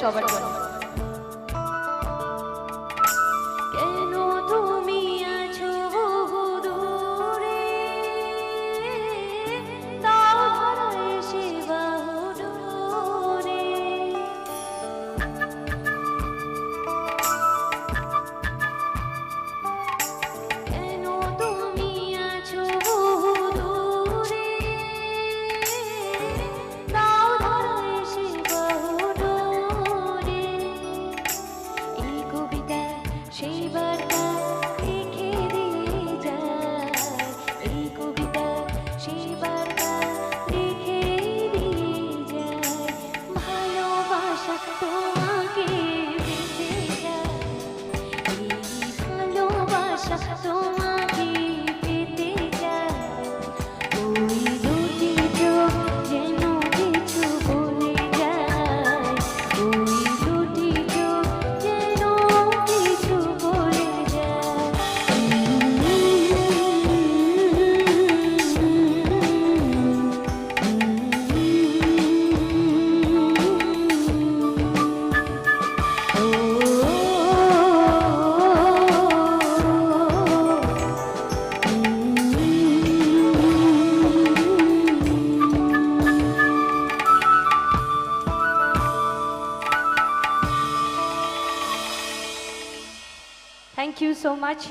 সবার জন্য। কেন তুমি আছো দূরে, দাও ধরা এসে বাহু ডোরে। কেন তুমি আছো দূরে, দাও ধরা এসে বাহু ডোরে। এই কবিতা সেই বার্তা লিখে দিয়ে যায়, এই কবিতা সেই বার্তা লিখে দিয়ে যায়। ভালোবাসা তোমাকে পেতে যায়, এই ভালোবাসা তোমাকে পেতে যায়। ওই দুটি চোখ যেন কিছু বলে যায়, ওই দুটি চোখ যেন কিছু বলে যায়। Thank you so much.